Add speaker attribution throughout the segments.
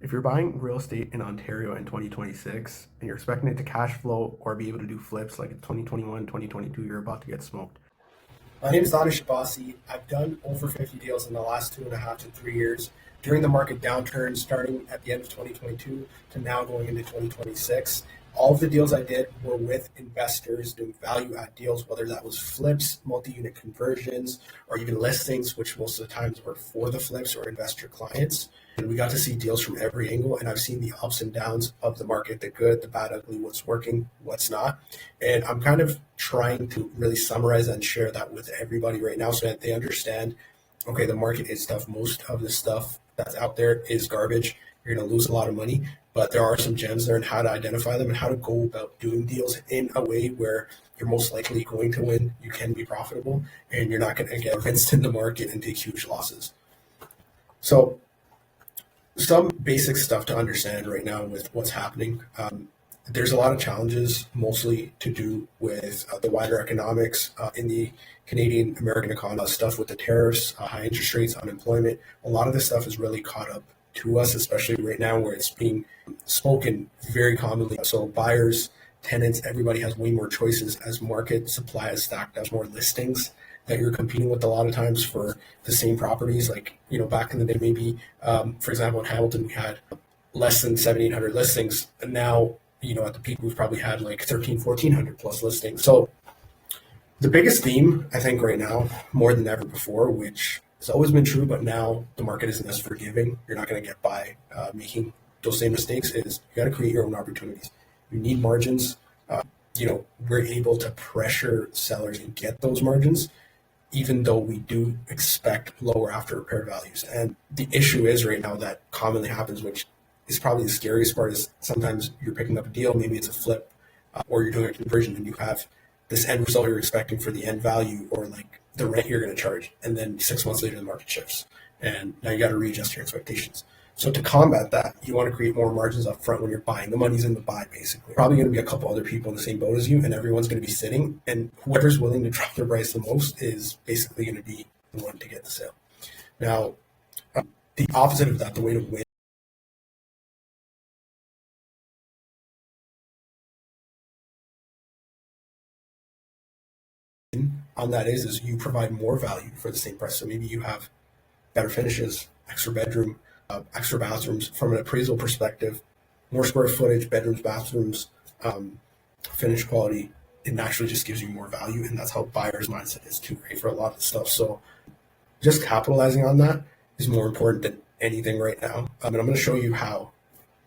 Speaker 1: If you're buying real estate in Ontario in 2026 and you're expecting it to cash flow or be able to do flips like in 2021, 2022, you're about to get smoked.
Speaker 2: My name is Danish Abbasi. I've done over 50 deals in the last 2.5 to 3 years during the market downturn, starting at the end of 2022 to now going into 2026. All of the deals I did were with investors doing value add deals, whether that was flips, multi-unit conversions, or even listings, which most of the times were for the flips or investor clients. And we got to see deals from every angle, and I've seen the ups and downs of the market, the good, the bad, ugly, what's working, what's not. And I'm kind of trying to really summarize and share that with everybody right now so that they understand, okay, the market is tough. Most of the stuff that's out there is garbage. You're going to lose a lot of money, but there are some gems there and how to identify them and how to go about doing deals in a way where you're most likely going to win, you can be profitable, and you're not going to get rinsed in the market and take huge losses. So some basic stuff to understand right now with what's happening. There's a lot of challenges, mostly to do with the wider economics in the Canadian American economy, stuff with the tariffs, high interest rates, unemployment. A lot of this stuff is really caught up to us, especially right now where it's being spoken very commonly. So buyers, tenants, everybody has way more choices as market supply is stacked up, more listings that you're competing with a lot of times for the same properties. Like, back in the day, maybe, for example, in Hamilton, we had less than 700-800 listings. And now, at the peak, we've probably had like 1,400 plus listings. So the biggest theme, I think right now, more than ever before, which has always been true, but now the market isn't as forgiving. You're not going to get by making those same mistakes, is you got to create your own opportunities. You need margins. We're able to pressure sellers and get those margins, even though we do expect lower after repair values. And the issue is right now that commonly happens, which is probably the scariest part, is sometimes you're picking up a deal, maybe it's a flip, or you're doing a conversion and you have this end result you're expecting for the end value or like the rent you're going to charge. And then 6 months later, the market shifts and now you got to readjust your expectations. So to combat that, you want to create more margins up front when you're buying. The money's in the buy, basically. Probably going to be a couple other people in the same boat as you, and everyone's going to be sitting. And whoever's willing to drop their price the most is basically going to be the one to get the sale. Now, the opposite of that, the way to win on that is you provide more value for the same price. So maybe you have better finishes, extra bedroom, extra bathrooms from an appraisal perspective, more square footage, bedrooms, bathrooms, finish quality. It naturally just gives you more value, and that's how buyers' mindset is too, right, for a lot of stuff. So just capitalizing on that is more important than anything right now. And I'm going to show you how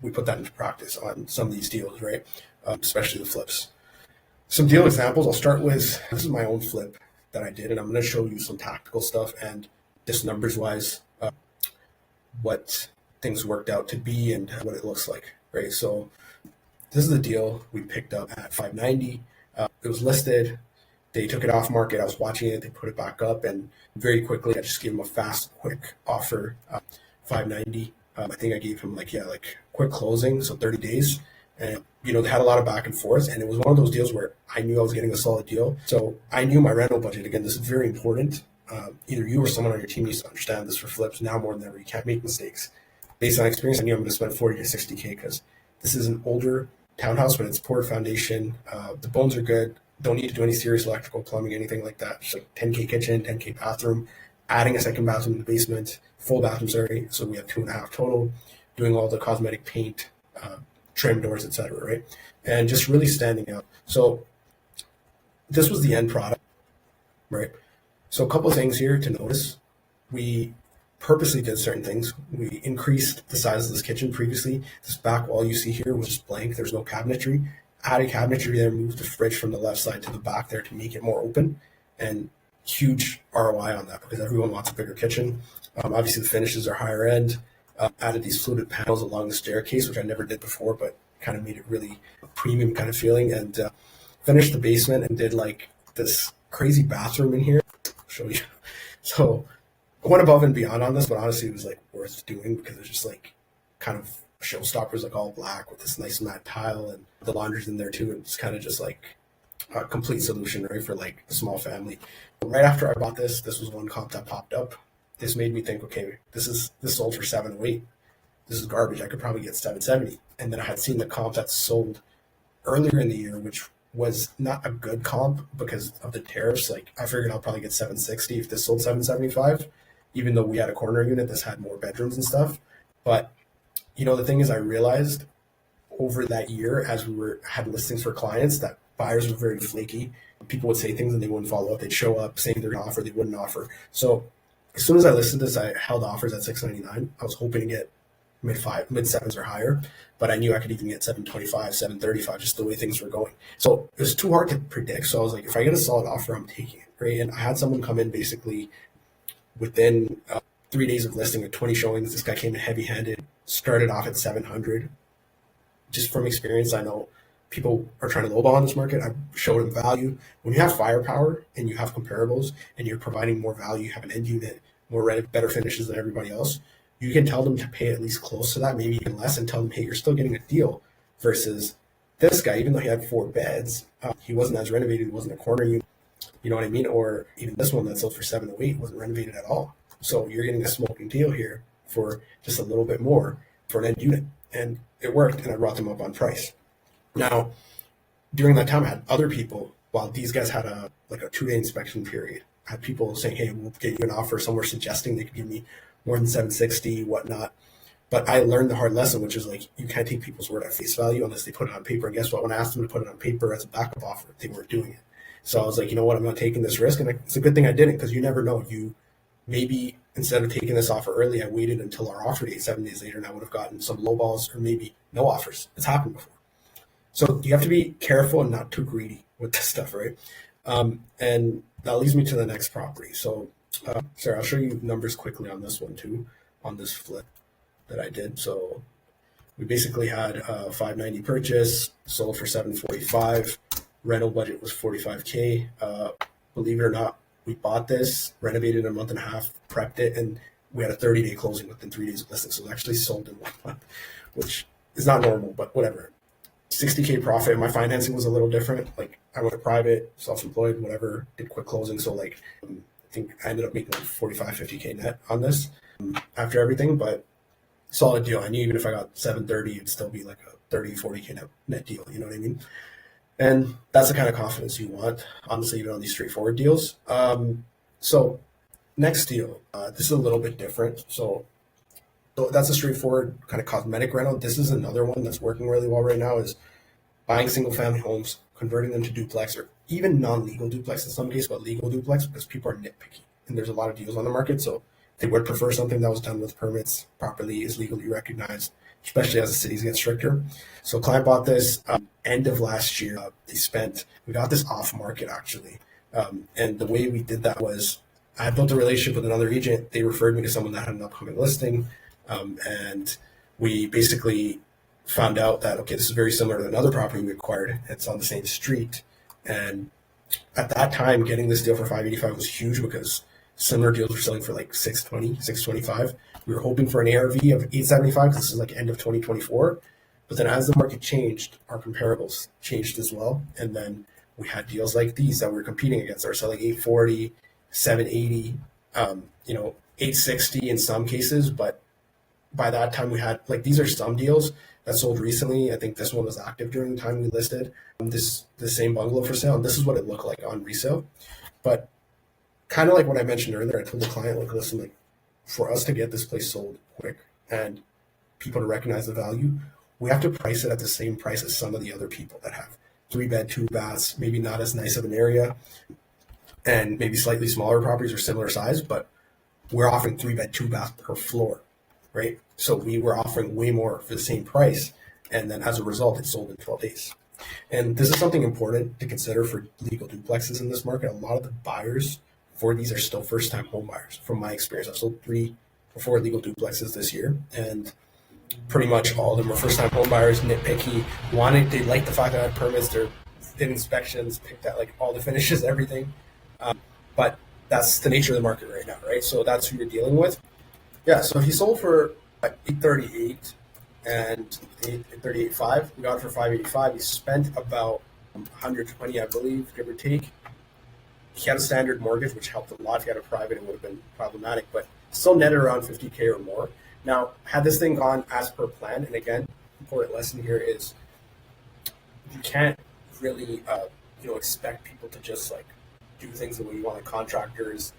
Speaker 2: we put that into practice on some of these deals, right? Especially the flips. Some deal examples. I'll start with, this is my own flip that I did, and I'm going to show you some tactical stuff and just numbers wise, what things worked out to be and what it looks like, right? So this is the deal we picked up at 590. It was listed. They took it off market. I was watching it. They put it back up, and very quickly, I just gave him a fast, quick offer, 590. I think I gave him like quick closing, so 30 days. And, they had a lot of back and forth, and it was one of those deals where I knew I was getting a solid deal. So I knew my rental budget. Again, this is very important. Either you or someone on your team needs to understand this for flips now more than ever. You can't make mistakes. Based on experience, I knew I'm going to spend 40 to 60K because this is an older townhouse, but it's poor foundation. The bones are good. Don't need to do any serious electrical, plumbing, anything like that. Just like 10K kitchen, 10K bathroom, adding a second bathroom in the basement, full bathroom, sorry. So we have 2.5 total, doing all the cosmetic paint, trim doors, etc., right? And just really standing out. So this was the end product, right? So a couple of things here to notice. We purposely did certain things. We increased the size of this kitchen previously. This back wall you see here was just blank. There's no cabinetry. Added cabinetry there, moved the fridge from the left side to the back there to make it more open, and huge ROI on that because everyone wants a bigger kitchen. Obviously the finishes are higher end. Added these fluted panels along the staircase, which I never did before, but kind of made it really premium kind of feeling, and finished the basement and did like this crazy bathroom in here. I'll show you. So I went above and beyond on this, but honestly it was like worth doing because it's just like kind of showstoppers, like all black with this nice matte tile, and the laundry's in there too. And it's kind of just like a complete solution, right, for like a small family. But right after I bought this was one comp that popped up. This made me think, okay, this sold for 708. this is garbage. I could probably get 770. And then I had seen the comp that sold earlier in the year, which was not a good comp because of the tariffs. Like I figured I'll probably get 760 if this sold 775, even though we had a corner unit. This had more bedrooms and stuff. But the thing is, I realized over that year, as had listings for clients, that buyers were very flaky. People would say things and they wouldn't follow up. They'd show up saying they're going to offer, they wouldn't offer. So as soon as I listed this, I held offers at 699. I was hoping to get mid sevens or higher, but I knew I could even get 725, 735, just the way things were going. So it was too hard to predict. So I was like, if I get a solid offer, I'm taking it, right? And I had someone come in basically within 3 days of listing with 20 showings. This guy came in heavy-handed, started off at 700. Just from experience, I know people are trying to lowball on this market. I showed them value. When you have firepower and you have comparables and you're providing more value, you have an end unit, better finishes than everybody else, you can tell them to pay at least close to that, maybe even less, and tell them, hey, you're still getting a deal. Versus this guy, even though he had 4 beds, he wasn't as renovated. He wasn't a corner unit. You know what I mean? Or even this one that sold for 708 wasn't renovated at all. So you're getting a smoking deal here for just a little bit more for an end unit. And it worked, and I brought them up on price. Now, during that time, I had other people, while these guys had a 2-day inspection period, I had people saying, hey, we'll get you an offer. Some were suggesting they could give me more than 760, whatnot. But I learned the hard lesson, which is like, you can't take people's word at face value unless they put it on paper. And guess what? When I asked them to put it on paper as a backup offer, they weren't doing it. So I was like, you know what? I'm not taking this risk. And it's a good thing I didn't, because you never know. Maybe instead of taking this offer early, I waited until our offer date 7 days later, and I would have gotten some low balls or maybe no offers. It's happened before. So you have to be careful and not too greedy with this stuff, right? And that leads me to the next property. So, sorry, I'll show you numbers quickly on this one too, on this flip that I did. So we basically had a 590 purchase, sold for 745. Rental budget was 45K. Believe it or not, we bought this, renovated in a month and a half, prepped it, and we had a 30-day closing within 3 days of listing. So it actually sold in 1 month, which is not normal, but whatever. 60K profit. My financing was a little different. Like I went private, self-employed, whatever, did quick closing. So I think I ended up making like 45, 50K net on this after everything, but solid deal. I knew even if I got 730, it'd still be like a 30, 40K net deal. You know what I mean? And that's the kind of confidence you want, honestly, even on these straightforward deals. So next deal, this is a little bit different. So that's a straightforward kind of cosmetic rental. This is another one that's working really well right now, is buying single family homes, converting them to duplex, or even non-legal duplex in some cases, but legal duplex, because people are nitpicky and there's a lot of deals on the market. So they would prefer something that was done with permits properly, is legally recognized, especially as the cities get stricter. So client bought this end of last year. We got this off market actually. And the way we did that was, I had built a relationship with another agent. They referred me to someone that had an upcoming listing. And we basically found out that, okay, this is very similar to another property we acquired. It's on the same street. And at that time, getting this deal for 585 was huge, because similar deals were selling for like 620, 625. We were hoping for an ARV of 875, because this is like end of 2024. But then as the market changed, our comparables changed as well. And then we had deals like these that we were competing against that are selling 840, 780, 860 in some cases. But by that time we had, these are some deals that sold recently. I think this one was active during the time we listed the same bungalow for sale. And this is what it looked like on resale. But kind of like what I mentioned earlier, I told the client, listen, for us to get this place sold quick and people to recognize the value, we have to price it at the same price as some of the other people that have 3-bed, 2 baths, maybe not as nice of an area, and maybe slightly smaller properties or similar size, but we're offering 3-bed, 2-bath per floor, right? So we were offering way more for the same price. And then as a result, it sold in 12 days. And this is something important to consider for legal duplexes in this market. A lot of the buyers for these are still first-time home buyers. From my experience, I've sold 3 or 4 legal duplexes this year, and pretty much all of them are first-time home buyers, nitpicky, they like the fact that I had permits, they did inspections, picked out all the finishes, everything. But that's the nature of the market right now, right? So that's who you're dealing with. Yeah, so he sold for 838 and 838.5. We got it for 585. He spent about 120, I believe, give or take. He had a standard mortgage, which helped a lot. If he had a private, it would have been problematic, but still netted around 50K or more. Now, had this thing gone as per plan, and again, important lesson here is you can't really expect people to just like do things the way you want. Like contractors,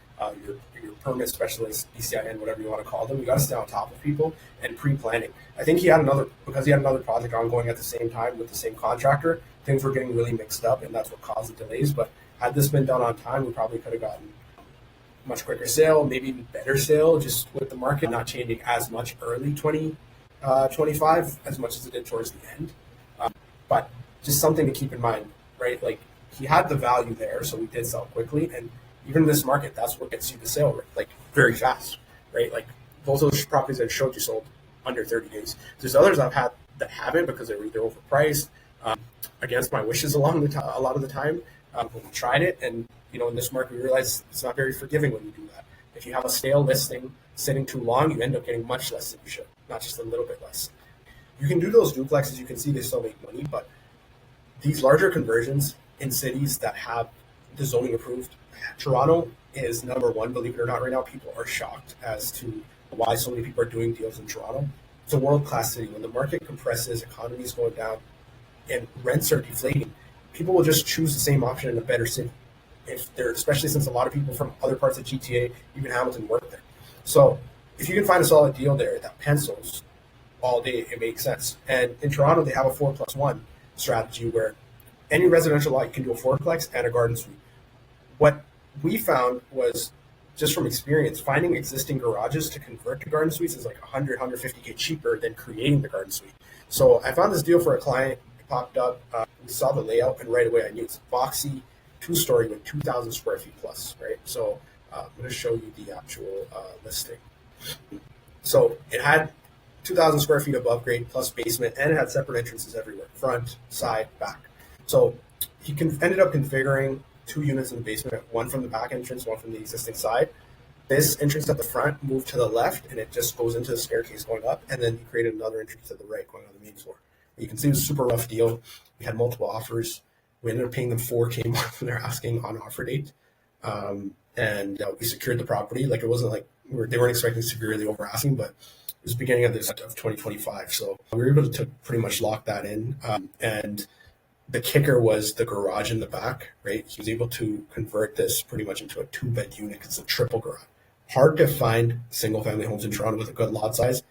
Speaker 2: your permit specialists, BCIN, whatever you want to call them. You got to stay on top of people and pre-planning. I think he had another project ongoing at the same time with the same contractor. Things were getting really mixed up, and that's what caused the delays. But had this been done on time, we probably could have gotten much quicker sale, maybe even better sale, just with the market not changing as much early 2025 as much as it did towards the end. But just something to keep in mind, right? Like he had the value there, so we did sell quickly. And even in this market, that's what gets you the sale, right? Like very fast, right? Like both those properties I showed you sold under 30 days. There's others I've had that haven't because they were either overpriced, against my wishes a lot of the time. When we tried it, and in this market, we realized it's not very forgiving when you do that. If you have a stale listing sitting too long, you end up getting much less than you should, not just a little bit less. You can do those duplexes. You can see they still make money, but these larger conversions in cities that have the zoning approved, Toronto is number one, believe it or not. Right now, people are shocked as to why so many people are doing deals in Toronto. It's a world-class city. When the market compresses, economy is going down, and rents are deflating, people will just choose the same option in a better city. If they're, especially since a lot of people from other parts of GTA, even Hamilton, work there. So if you can find a solid deal there that pencils all day, it makes sense. And in Toronto, they have a 4+1 strategy where any residential lot you can do a fourplex and a garden suite. What we found was, just from experience, finding existing garages to convert to garden suites is like 150K cheaper than creating the garden suite. So I found this deal for a client. It popped up. We saw the layout, and right away I knew it's boxy, 2-story with 2,000 square feet plus, right? So I'm going to show you the actual listing. So it had 2,000 square feet above grade plus basement, and it had separate entrances everywhere, front, side, back. So he ended up configuring 2 units in the basement, one from the back entrance, one from the existing side. This entrance at the front moved to the left, and it just goes into the staircase going up, and then he created another entrance to the right going on the main floor. You can see it was a super rough deal. We had multiple offers. We ended up paying them $4K more than they're asking on offer date. And we secured the property. Like it wasn't like they weren't expecting severely over asking, but it was the beginning of 2025. So we were able to pretty much lock that in. And the kicker was the garage in the back, right? He was able to convert this pretty much into a 2-bed unit because it's a triple garage. Hard to find single family homes in Toronto with a good lot size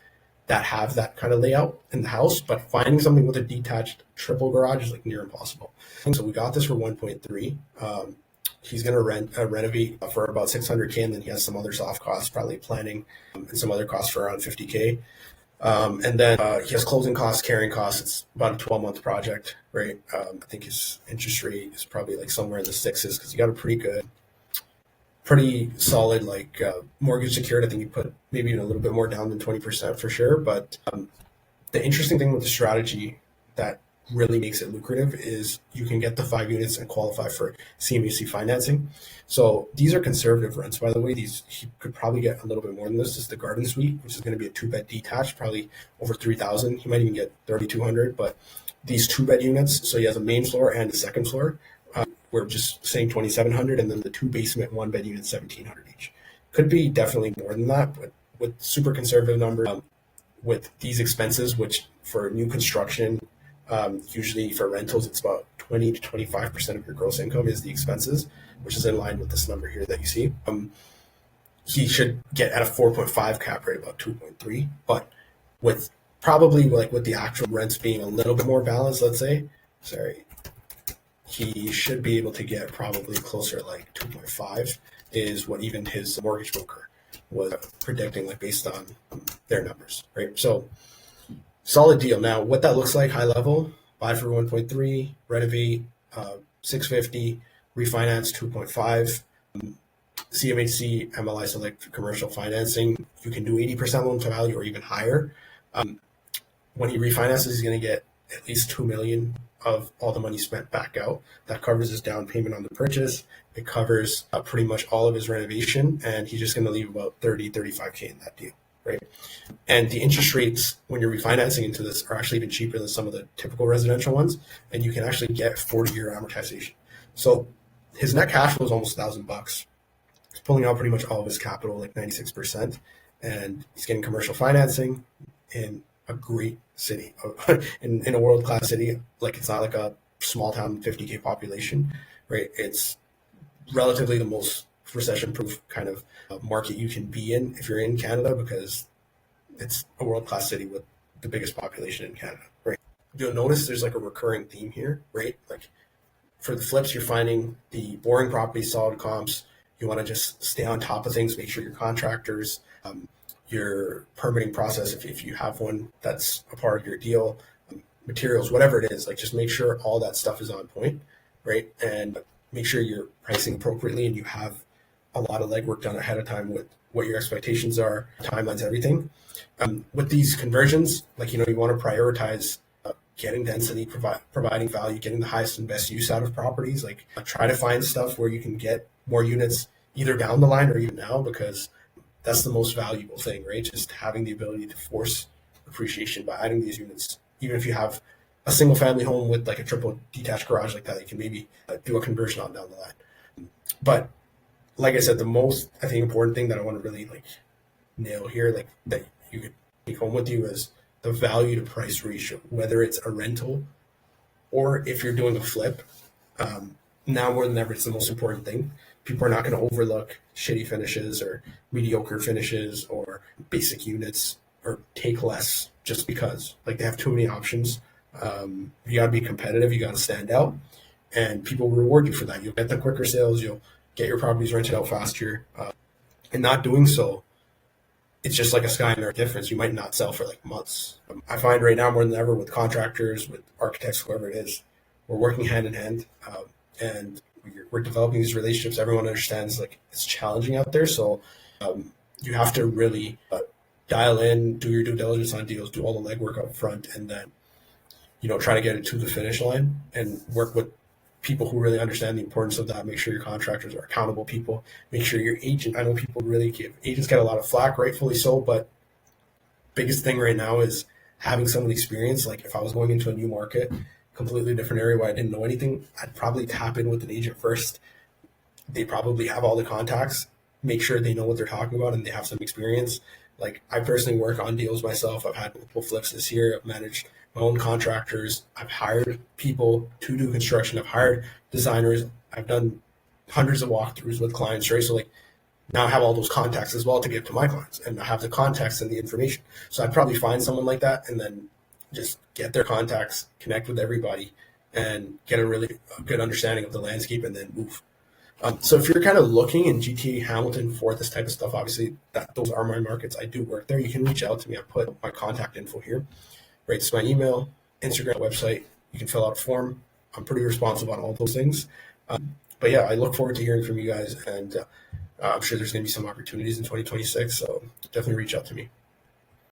Speaker 2: that have that kind of layout in the house, but finding something with a detached triple garage is like near impossible. So we got this for 1.3. He's going to renovate for about 600K, and then he has some other soft costs, probably planning, and some other costs for around 50K. And then he has closing costs, carrying costs. It's about a 12-month project, right? I think his interest rate is probably like somewhere in the 6s because he got a pretty solid mortgage secured. I think you put maybe even a little bit more down than 20% for sure. But the interesting thing with the strategy that really makes it lucrative is you can get the 5 units and qualify for CMHC financing. So these are conservative rents, by the way. He could probably get a little bit more than this. This is the garden suite, which is going to be a 2-bed detached, probably over 3,000. He might even get 3,200. But these 2-bed units, so he has a main floor and a second floor. We're just saying 2,700, and then the 2 basement 1-bed units 1,700 each. Could be definitely more than that, but with super conservative numbers, with these expenses, which for new construction, usually for rentals, it's about 20 to 25% of your gross income is the expenses, which is in line with this number here that you see. He should get at a 4.5 cap rate, about 2.3, but with probably with the actual rents being a little bit more balanced, let's say, he should be able to get probably closer like 2.5 is what even his mortgage broker was predicting, based on their numbers, right? So solid deal. Now, what that looks like, high level, buy for 1.3, renovate 650, refinance 2.5, CMHC, MLI Select commercial financing. You can do 80% loan to value or even higher. When he refinances, he's going to get at least $2 million of all the money spent back out. That covers his down payment on the purchase. It covers pretty much all of his renovation, and he's just going to leave about 35K in that deal, right? And the interest rates when you're refinancing into this are actually even cheaper than some of the typical residential ones, and you can actually get 40-year amortization. So his net cash flow is almost $1,000. He's pulling out pretty much all of his capital, like 96%, and he's getting commercial financing in a great city, in a world class city. Like, it's not like a small town, 50K population, right? It's relatively the most recession proof kind of market you can be in if you're in Canada, because it's a world class city with the biggest population in Canada, right? You'll notice there's like a recurring theme here, right? Like, for the flips, you're finding the boring properties, solid comps. You want to just stay on top of things, make sure your contractors, your permitting process, if you have one that's a part of your deal, materials, whatever it is, like, just make sure all that stuff is on point, right? And make sure you're pricing appropriately and you have a lot of legwork done ahead of time with what your expectations are, timelines, everything. With these conversions, like, you want to prioritize getting density, providing value, getting the highest and best use out of properties. Like, try to find stuff where you can get more units either down the line or even now, because that's the most valuable thing, right? Just having the ability to force appreciation by adding these units. Even if you have a single family home with like a triple detached garage like that, you can maybe do a conversion on down the line. But like I said, the most, I think, important thing that I want to really like nail here, like, that you could take home with you, is the value to price ratio, whether it's a rental or if you're doing a flip. Now more than ever, it's the most important thing. People are not going to overlook shitty finishes or mediocre finishes or basic units or take less just because, like, they have too many options. You got to be competitive. You got to stand out, and people reward you for that. You'll get the quicker sales. You'll get your properties rented out faster. And not doing so, it's just like a sky and earth difference. You might not sell for like months. I find right now more than ever, with contractors, with architects, whoever it is, we're working hand in hand, and we're developing these relationships. Everyone understands, like, it's challenging out there, so you have to really dial in, do your due diligence on deals, do all the legwork up front, and then try to get it to the finish line and work with people who really understand the importance of that. Make sure your contractors are accountable people. Make sure your agent, I know people really agents get a lot of flack, rightfully so, but biggest thing right now is having some experience. Like, if I was going into a new market, completely different area where I didn't know anything, I'd probably tap in with an agent first. They probably have all the contacts, make sure they know what they're talking about and they have some experience. Like, I personally work on deals myself. I've had multiple flips this year. I've managed my own contractors. I've hired people to do construction. I've hired designers. I've done hundreds of walkthroughs with clients, right? So, like, now I have all those contacts as well to give to my clients, and I have the contacts and the information. So I'd probably find someone like that and then just get their contacts, connect with everybody, and get a really good understanding of the landscape, and then move. So if you're kind of looking in GTA Hamilton for this type of stuff, obviously those are my markets. I do work there. You can reach out to me. I put my contact info here. Right, it's my email, Instagram, website. You can fill out a form. I'm pretty responsive on all those things. But yeah, I look forward to hearing from you guys, and I'm sure there's going to be some opportunities in 2026. So definitely reach out to me.